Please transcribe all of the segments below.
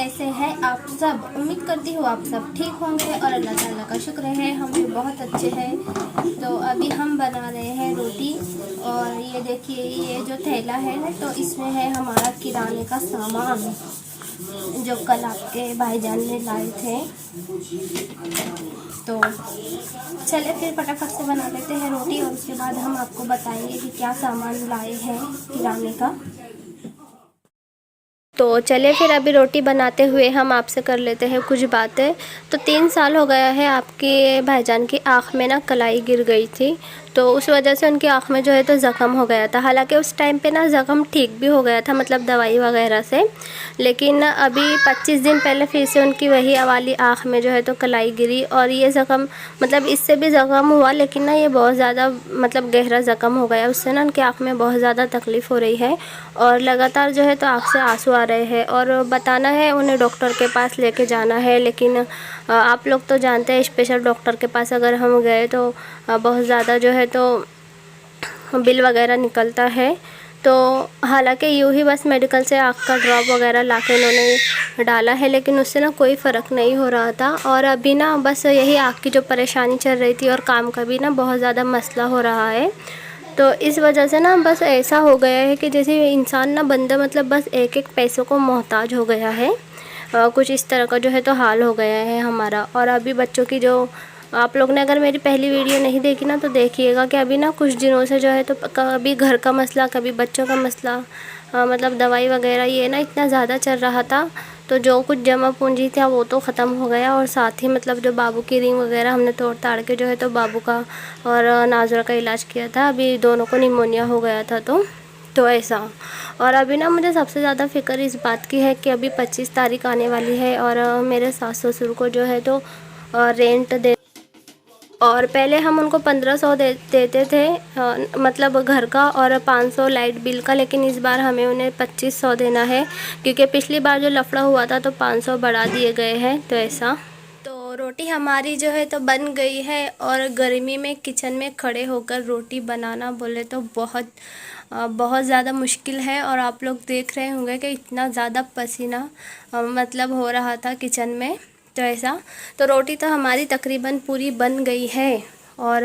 कैसे हैं आप सब। उम्मीद करती हूँ आप सब ठीक होंगे और अल्लाह ताला का शुक्र है हम भी बहुत अच्छे हैं। तो अभी हम बना रहे हैं रोटी और ये देखिए ये जो थैला है ना तो इसमें है हमारा किराने का सामान जो कल आपके भाईजान ने लाए थे। तो चले फिर फटाफट से बना लेते हैं रोटी और उसके बाद हम आपको बताएंगे कि क्या सामान लाए हैं किराने का। तो चलिए फिर अभी रोटी बनाते हुए हम आपसे कर लेते हैं कुछ बातें। तो 3 साल हो गया है आपके भाईजान की आँख में ना कलाई गिर गई थी, तो उस वजह से उनकी आँख में जो है तो ज़ख़म हो गया था। हालांकि उस टाइम पे ना ज़ख़म ठीक भी हो गया था, मतलब दवाई वगैरह से, लेकिन अभी 25 दिन पहले फिर से उनकी वही वाली आँख में जो है तो कलाई गिरी और ये ज़ख़म मतलब इससे भी ज़ख़म हुआ, लेकिन ना ये बहुत ज़्यादा मतलब गहरा ज़ख़म हो गया। उससे ना उनकी आँख में बहुत ज़्यादा तकलीफ़ हो रही है और लगातार जो है तो आँख से आंसू आ रहे हैं और बताना है उन्हें डॉक्टर के पास लेके जाना है। लेकिन आप लोग तो जानते हैं स्पेशल डॉक्टर के पास अगर हम गए तो बहुत ज़्यादा जो है तो बिल वगैरह निकलता है। तो हालांकि यूँ ही बस मेडिकल से आँख का ड्रॉप वगैरह लाके उन्होंने डाला है, लेकिन उससे ना कोई फ़र्क नहीं हो रहा था और अभी ना बस यही आँख की जो परेशानी चल रही थी और काम का भी ना बहुत ज़्यादा मसला हो रहा है। तो इस वजह से ना बस ऐसा हो गया है कि जैसे इंसान ना बंदा मतलब बस एक एक पैसों को मोहताज हो गया है। कुछ इस तरह का जो है तो हाल हो गया है हमारा। और अभी बच्चों की जो आप लोग ने अगर मेरी पहली वीडियो नहीं देखी ना तो देखिएगा कि अभी ना कुछ दिनों से जो है तो कभी घर का मसला कभी बच्चों का मसला, मतलब दवाई वगैरह ये ना इतना ज़्यादा चल रहा था। तो जो कुछ जमा पूंजी था वो तो ख़त्म हो गया और साथ ही मतलब जो बाबू की रिंग वगैरह हमने तोड़ ताड़ के जो है तो बाबू का और नाज़रा का इलाज किया था। अभी दोनों को निमोनिया हो गया था तो ऐसा। और अभी ना मुझे सबसे ज़्यादा फ़िक्र इस बात की है कि अभी 25 तारीख आने वाली है और मेरे सास ससुर को जो है तो रेंट दे, और पहले हम उनको 1500 देते थे मतलब घर का और 500 लाइट बिल का, लेकिन इस बार हमें उन्हें 2500 देना है क्योंकि पिछली बार जो लफड़ा हुआ था तो 500 बढ़ा दिए गए हैं। तो ऐसा। तो रोटी हमारी जो है तो बन गई है और गर्मी में किचन में खड़े होकर रोटी बनाना बोले तो बहुत ज़्यादा मुश्किल है। और आप लोग देख रहे होंगे कि इतना ज़्यादा पसीना मतलब हो रहा था किचन में। तो ऐसा। तो रोटी तो हमारी तकरीबन पूरी बन गई है और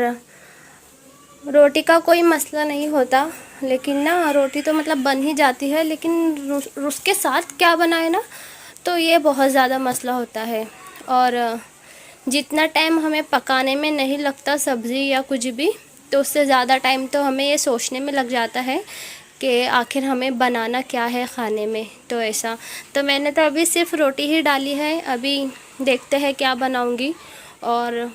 रोटी का कोई मसला नहीं होता, लेकिन ना रोटी तो मतलब बन ही जाती है, लेकिन उसके साथ क्या बनाए ना तो ये बहुत ज़्यादा मसला होता है। और जितना टाइम हमें पकाने में नहीं लगता सब्ज़ी या कुछ भी, तो उससे ज़्यादा टाइम तो हमें ये सोचने में लग जाता है कि आखिर हमें बनाना क्या है खाने में। तो ऐसा। तो मैंने तो अभी सिर्फ रोटी ही डाली है, अभी देखते हैं क्या बनाऊंगी। और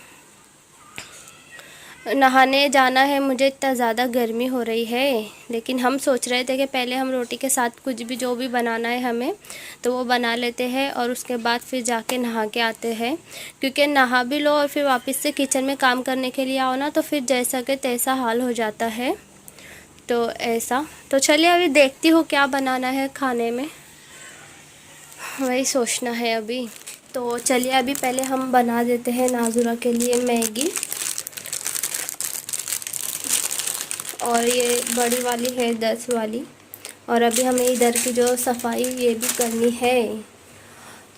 नहाने जाना है मुझे, इतना ज़्यादा गर्मी हो रही है, लेकिन हम सोच रहे थे कि पहले हम रोटी के साथ कुछ भी जो भी बनाना है हमें तो वो बना लेते हैं और उसके बाद फिर जाके नहा के आते हैं, क्योंकि नहा भी लो और फिर वापस से किचन में काम करने के लिए आओ ना तो फिर जैसा कि तैसा हाल हो जाता है। तो ऐसा। तो चलिए अभी देखती हूँ क्या बनाना है खाने में, वही सोचना है अभी। तो चलिए अभी पहले हम बना देते हैं नाज़ुरा के लिए मैगी, और ये बड़ी वाली है 10 वाली। और अभी हमें इधर की जो सफाई ये भी करनी है।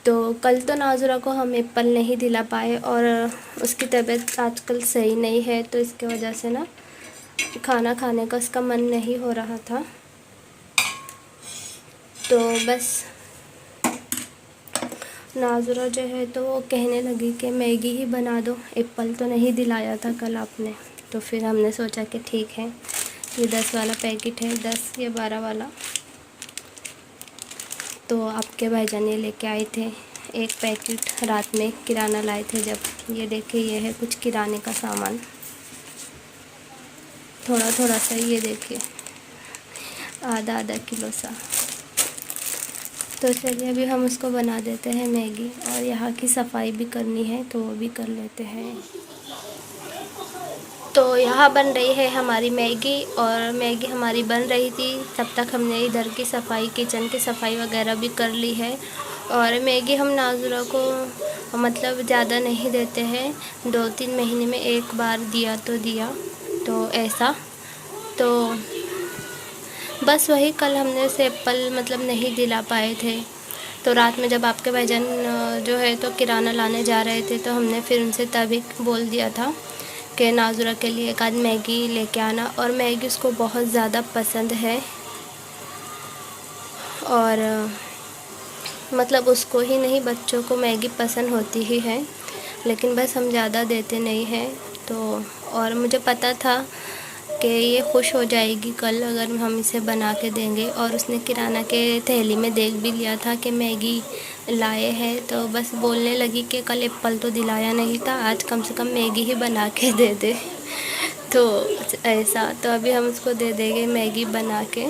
तो कल तो नाज़ुरा को हम एप्पल नहीं दिला पाए और उसकी तबीयत आजकल सही नहीं है, तो इसके वजह से ना खाना खाने का उसका मन नहीं हो रहा था। तो बस नाज़ुरा जो है तो वो कहने लगी कि मैगी ही बना दो, एप्पल तो नहीं दिलाया था कल आपने। तो फिर हमने सोचा कि ठीक है, ये 10 वाला पैकेट है, 10 या 12 वाला, तो आपके भाईजान ये लेके आए थे एक पैकेट रात में किराना लाए थे जब। ये देखिए ये है कुछ किराने का सामान, थोड़ा थोड़ा सा, ये देखिए आधा आधा किलो सा। तो चलिए अभी हम उसको बना देते हैं मैगी, और यहाँ की सफाई भी करनी है तो वो भी कर लेते हैं। तो यहाँ बन रही है हमारी मैगी, और मैगी हमारी बन रही थी तब तक हमने इधर की सफाई, किचन की सफाई वगैरह भी कर ली है। और मैगी हम नाज़ुरा को मतलब ज़्यादा नहीं देते हैं, 2-3 महीने में एक बार दिया तो दिया। तो ऐसा। तो बस वही कल हमने उसे एप्पल मतलब नहीं दिला पाए थे, तो रात में जब आपके भाईजान जो है तो किराना लाने जा रहे थे, तो हमने फिर उनसे तभी बोल दिया था कि नाज़ुरा के लिए एक आध मैगी लेके आना। और मैगी उसको बहुत ज़्यादा पसंद है, और मतलब उसको ही नहीं, बच्चों को मैगी पसंद होती ही है, लेकिन बस हम ज़्यादा देते नहीं हैं। तो और मुझे पता था कि ये खुश हो जाएगी कल अगर हम इसे बना के देंगे, और उसने किराना के थैली में देख भी लिया था कि मैगी लाए हैं, तो बस बोलने लगी कि कल एप्पल तो दिलाया नहीं था, आज कम से कम मैगी ही बना के दे दे। तो ऐसा, तो अभी हम उसको दे देंगे मैगी बना के।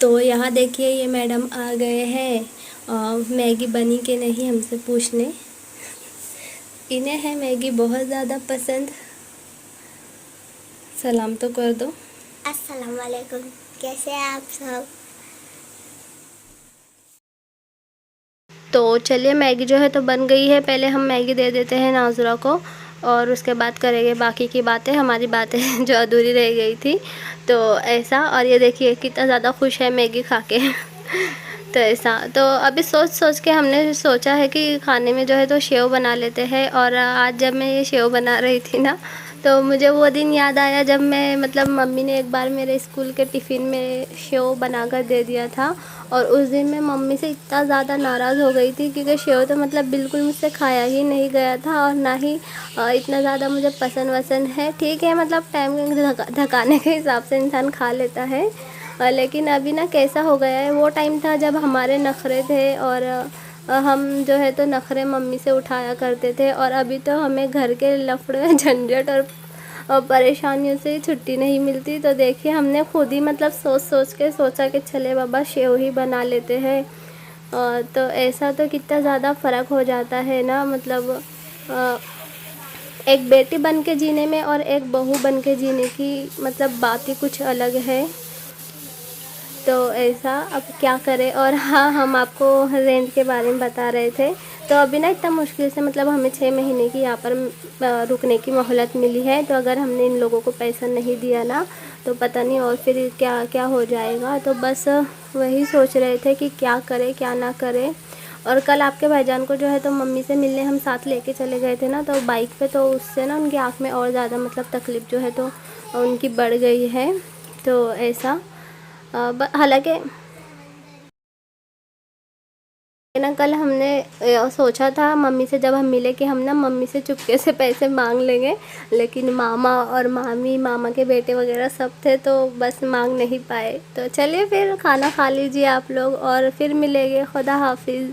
तो यहाँ देखिए ये मैडम आ गए हैं मैगी बनी कि नहीं हमसे पूछने। इन्हें है मैगी बहुत ज़्यादा पसंद। सलाम तो कर दो। अस्सलाम वालेकुम, कैसे हैं आप सब? तो चलिए मैगी जो है तो बन गई है। पहले हम मैगी दे देते हैं नाज़ुरा को, और उसके बाद करेंगे बाकी की बातें, हमारी बातें जो अधूरी रह गई थी। तो ऐसा, और ये देखिए कितना ज़्यादा खुश है मैगी खा के। तो ऐसा, तो अभी सोच सोच के हमने सोचा है कि खाने में जो है तो सेव बना लेते हैं। और आज जब मैं ये सेव बना रही थी ना, तो मुझे वो दिन याद आया जब मैं मतलब मम्मी ने एक बार मेरे स्कूल के टिफ़िन में सेव बना कर दे दिया था। और उस दिन मैं मम्मी से इतना ज़्यादा नाराज़ हो गई थी, क्योंकि सेव तो मतलब बिल्कुल मुझसे खाया ही नहीं गया था, और ना ही इतना ज़्यादा मुझे पसंद वसंद है। ठीक है, मतलब टाइम धकाने के हिसाब से इंसान खा लेता है, लेकिन अभी ना कैसा हो गया है, वो टाइम था जब हमारे नखरे थे, और हम जो है तो नखरे मम्मी से उठाया करते थे। और अभी तो हमें घर के लफड़े झंझट और परेशानियों से छुट्टी नहीं मिलती। तो देखिए हमने खुद ही मतलब सोच सोच के सोचा कि चले बाबा सेव ही बना लेते हैं। तो ऐसा तो कितना ज़्यादा फ़र्क हो जाता है ना, मतलब एक बेटी बन के जीने में और एक बहू बन के जीने की मतलब बात ही कुछ अलग है। तो ऐसा, अब क्या करें। और हाँ, हम आपको रेंट के बारे में बता रहे थे। तो अभी ना इतना मुश्किल से मतलब हमें 6 महीने की यहाँ पर रुकने की मोहलत मिली है। तो अगर हमने इन लोगों को पैसा नहीं दिया ना, तो पता नहीं और फिर क्या क्या हो जाएगा। तो बस वही सोच रहे थे कि क्या करें क्या ना करें। और कल आपके भाईजान को जो है तो मम्मी से मिलने हम साथ लेके चले गए थे ना, तो बाइक पे, तो उससे ना उनकी आँख में और ज़्यादा मतलब तकलीफ़ जो है तो उनकी बढ़ गई है। तो ऐसा, हालांकि ना कल हमने सोचा था मम्मी से जब हम मिले कि हम ना मम्मी से चुपके से पैसे मांग लेंगे, लेकिन मामा और मामी, मामा के बेटे वगैरह सब थे, तो बस मांग नहीं पाए। तो चलिए फिर खाना खा लीजिए आप लोग, और फिर मिलेंगे। खुदा हाफिज़।